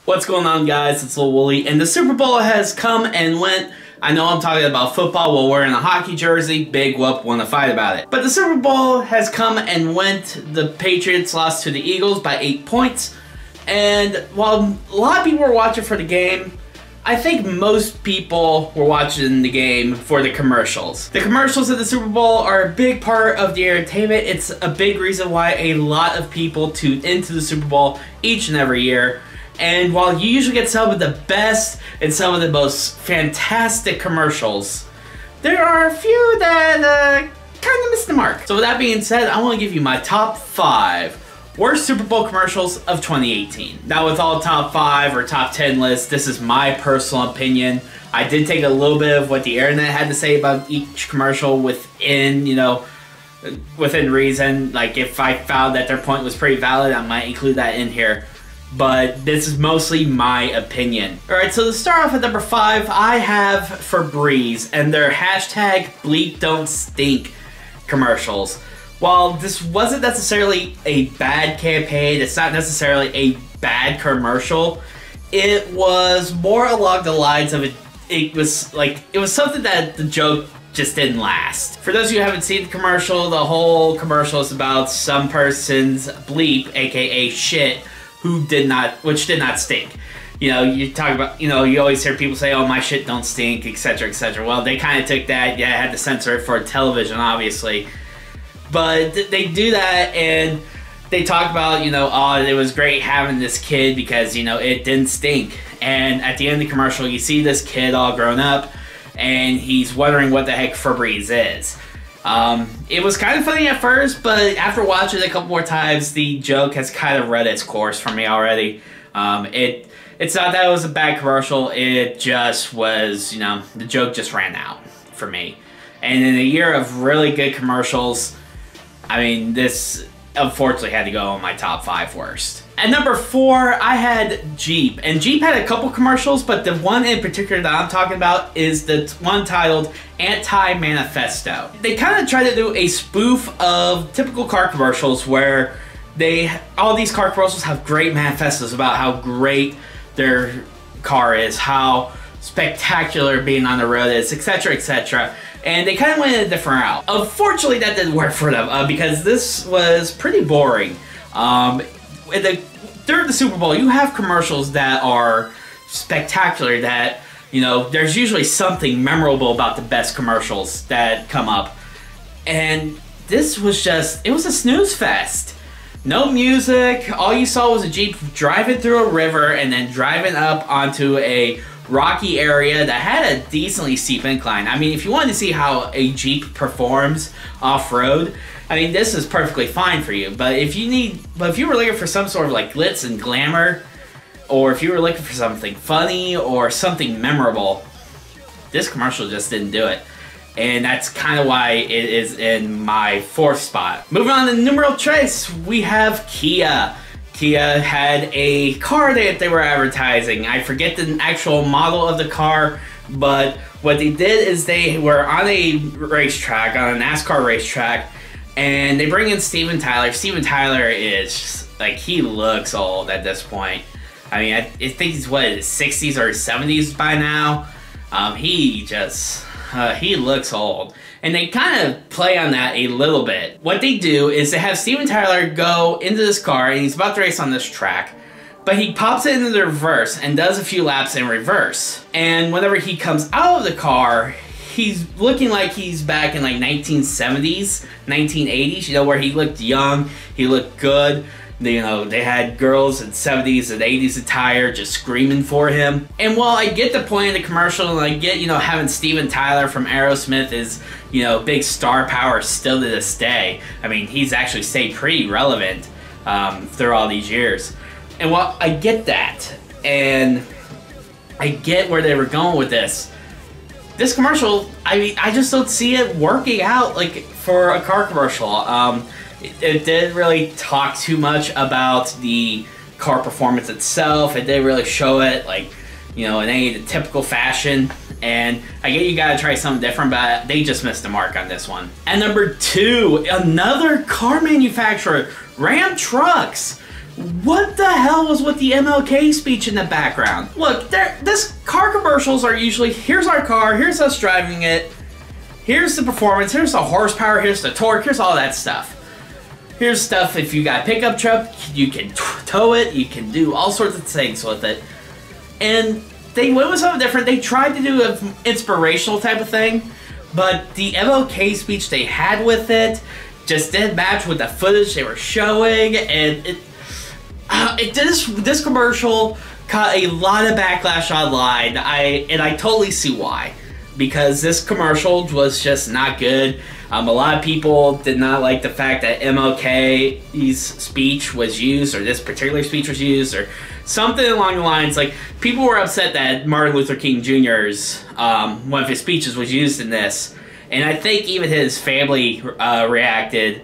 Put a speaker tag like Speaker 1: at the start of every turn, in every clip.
Speaker 1: What's going on, guys? It's LILWOOLEY, and the Super Bowl has come and went. I know I'm talking about football while wearing a hockey jersey. Big whoop, want to fight about it. But the Super Bowl has come and went. The Patriots lost to the Eagles by 8 points. And while a lot of people were watching for the game, I think most people were watching the game for the commercials. The commercials of the Super Bowl are a big part of the entertainment. It's a big reason why a lot of people tune into the Super Bowl each and every year. And while you usually get some of the best and some of the most fantastic commercials, there are a few that kind of miss the mark. So with that being said, I want to give you my top 5 worst Super Bowl commercials of 2018. Now with all top 5 or top 10 lists, this is my personal opinion. I did take a little bit of what the internet had to say about each commercial within, within reason. Like if I found that their point was pretty valid, I might include that in here. But this is mostly my opinion. Alright, so to start off at number 5, I have Febreze and their hashtag bleep don't stink commercials. While this wasn't necessarily a bad campaign, it's not necessarily a bad commercial, it was more along the lines of it was something that the joke just didn't last. For those of you who haven't seen the commercial, the whole commercial is about some person's bleep, aka shit, which did not stink. You know, you talk about, you always hear people say, oh, my shit don't stink, etc., etc. Well, they kind of took that, yeah, had to censor it for television, obviously. But they do that, and they talk about, oh, it was great having this kid because, it didn't stink. And at the end of the commercial, you see this kid all grown up, and he's wondering what the heck Febreze is. It was kind of funny at first, but after watching it a couple more times, the joke has kind of run its course for me already. It's not that it was a bad commercial, it just was, the joke just ran out for me. And in a year of really good commercials, I mean, this unfortunately had to go on my top 5 worst. At number 4, I had Jeep. And Jeep had a couple commercials, but the one in particular that I'm talking about is the one titled Anti-Manifesto. They kind of try to do a spoof of typical car commercials where all these car commercials have great manifestos about how great their car is, how spectacular being on the road is, etc., etc. And they kind of went a different route. Unfortunately, that didn't work for them because this was pretty boring. During the Super Bowl, you have commercials that are spectacular that, there's usually something memorable about the best commercials that come up. And this was it was a snooze fest. No music, all you saw was a Jeep driving through a river and then driving up onto a rocky area that had a decently steep incline. I mean, if you wanted to see how a Jeep performs off-road, I mean, this is perfectly fine for you. But if you were looking for some sort of like glitz and glamour, or if you were looking for something funny or something memorable, this commercial just didn't do it. And that's kind of why it is in my 4th spot. Moving on to numero tres, we have Kia. Kia had a car that they were advertising. I forget the actual model of the car, but what they did is they were on a racetrack, on a NASCAR racetrack, and they bring in Steven Tyler. Steven Tyler is, he looks old at this point. I mean, I think he's, what, his 60s or 70s by now. He looks old. And they kind of play on that a little bit. What they do is they have Steven Tyler go into this car, and he's about to race on this track, but he pops it into the reverse and does a few laps in reverse. And whenever he comes out of the car, he's looking like he's back in 1970s, 1980s, where he looked young, he looked good. They had girls in 70s and 80s attire just screaming for him. And while I get the point of the commercial, and I get, having Steven Tyler from Aerosmith is, big star power still to this day. I mean, he's actually stayed pretty relevant through all these years. And while I get that, and I get where they were going with this commercial, I mean, I just don't see it working out for a car commercial. It didn't really talk too much about the car performance itself. It didn't really show it in any of the typical fashion. And I get you gotta try something different, but they just missed the mark on this one. And number 2, another car manufacturer, Ram Trucks. What the hell was with the MLK speech in the background? Look, this car commercials are usually, here's our car, here's us driving it, here's the performance, here's the horsepower, here's the torque, here's all that stuff. Here's stuff, if you got a pickup truck, you can tow it, you can do all sorts of things with it. And they went with something different. They tried to do an inspirational type of thing, but the MLK speech they had with it just didn't match with the footage they were showing, and this commercial caught a lot of backlash online. I totally see why. Because this commercial was just not good. A lot of people did not like the fact that MLK's speech was used, or this particular speech was used, or something along the lines. Like, people were upset that Martin Luther King Jr.'s, one of his speeches was used in this. And I think even his family reacted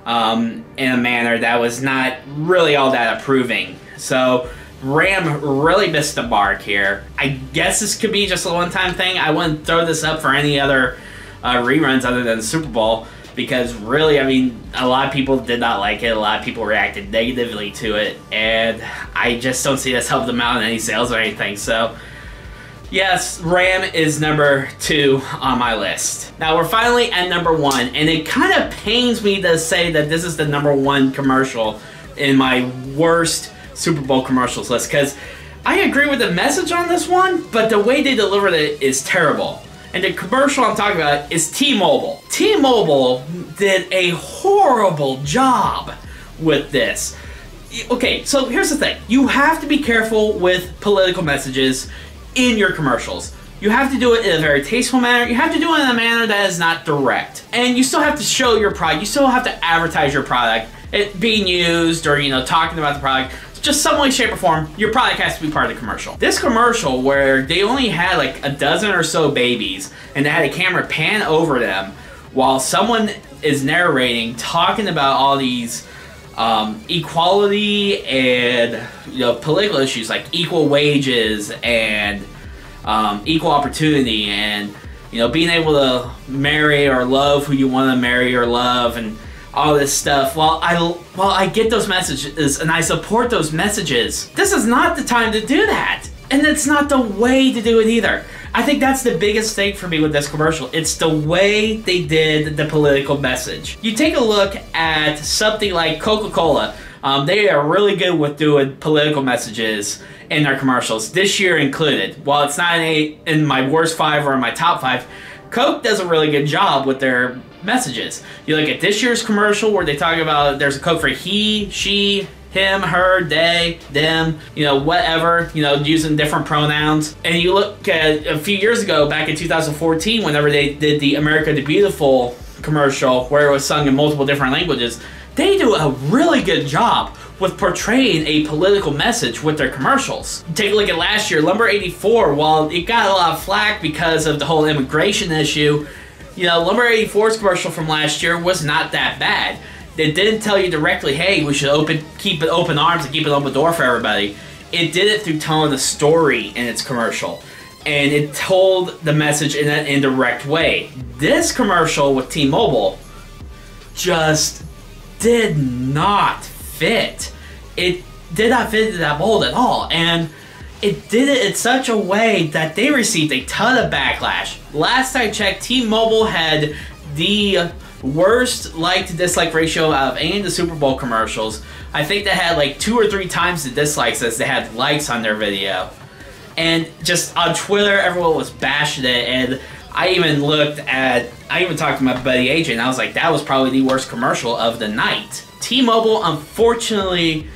Speaker 1: in a manner that was not really all that approving. So Ram really missed the mark here. I guess this could be just a one-time thing. I wouldn't throw this up for any other reruns other than the Super Bowl, because really, I mean, a lot of people did not like it. A lot of people reacted negatively to it, and I just don't see this help them out in any sales or anything. So yes, Ram is number 2 on my list. Now we're finally at number 1, and it kind of pains me to say that this is the number 1 commercial in my worst Super Bowl commercials list, because I agree with the message on this one, but the way they delivered it is terrible. And the commercial I'm talking about is T-Mobile. T-Mobile did a horrible job with this. Okay, so here's the thing. You have to be careful with political messages in your commercials. You have to do it in a very tasteful manner. You have to do it in a manner that is not direct. And you still have to show your product. You still have to advertise your product. It being used, or, you know, talking about the product. Just some way, shape, or form, your product has to be part of the commercial. This commercial, where they only had like a dozen or so babies, and they had a camera pan over them while someone is narrating, talking about all these equality and, you know, political issues like equal wages and equal opportunity, and, you know, being able to marry or love who you want to marry or love, and all this stuff. While I get those messages and I support those messages, this is not the time to do that. And it's not the way to do it either. I think that's the biggest thing for me with this commercial. It's the way they did the political message. You take a look at something like Coca-Cola. They are really good with doing political messages in their commercials, this year included. While it's not in my worst 5 or in my top 5, Coke does a really good job with their messages. You look at this year's commercial where they talk about there's a Coke for he, she, him, her, they, them, you know, whatever, you know, using different pronouns. And you look at a few years ago, back in 2014, whenever they did the America the Beautiful commercial where it was sung in multiple different languages, they do a really good job with portraying a political message with their commercials. Take a look at last year, Lumber 84, while it got a lot of flack because of the whole immigration issue, you know, Lumber 84's commercial from last year was not that bad. It didn't tell you directly, hey, we should keep it open arms and keep an open door for everybody. It did it through telling the story in its commercial. And it told the message in an indirect way. This commercial with T-Mobile just did not fit. It did not fit into that mold at all. And it did it in such a way that they received a ton of backlash. Last I checked, T-Mobile had the worst like to dislike ratio out of any of the Super Bowl commercials. I think they had like 2 or 3 times the dislikes as they had likes on their video. And just on Twitter, everyone was bashing it, and I even talked to my buddy AJ, and I was like, that was probably the worst commercial of the night. T-Mobile, unfortunately,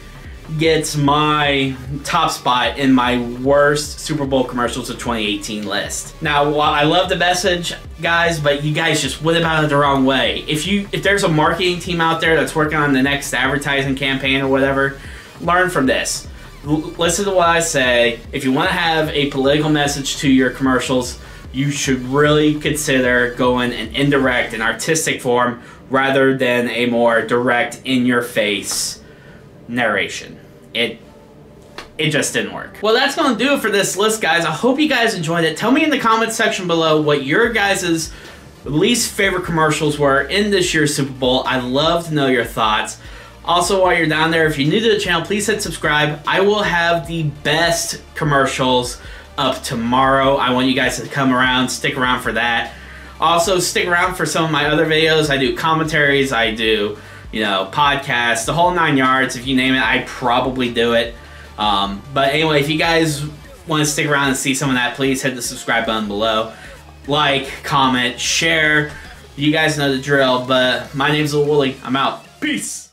Speaker 1: gets my top spot in my worst Super Bowl commercials of 2018 list. Now, while I love the message, guys, but you guys just went about it the wrong way. If there's a marketing team out there that's working on the next advertising campaign or whatever, learn from this. Listen to what I say. If you want to have a political message to your commercials, you should really consider going an indirect and artistic form rather than a more direct, in-your-face narration. It just didn't work. Well, that's going to do it for this list, guys. I hope you guys enjoyed it. Tell me in the comments section below what your guys' least favorite commercials were in this year's Super Bowl. I'd love to know your thoughts. Also, while you're down there, if you're new to the channel, please hit subscribe. I will have the best commercials up tomorrow. I want you guys to come around, stick around for that. Also, stick around for some of my other videos. I do commentaries, I do, podcasts, the whole 9 yards. If you name it, I probably do it. But anyway, if you guys want to stick around and see some of that, please hit the subscribe button below. Like, comment, share. You guys know the drill, but my name's LILWOOLEY. I'm out. Peace!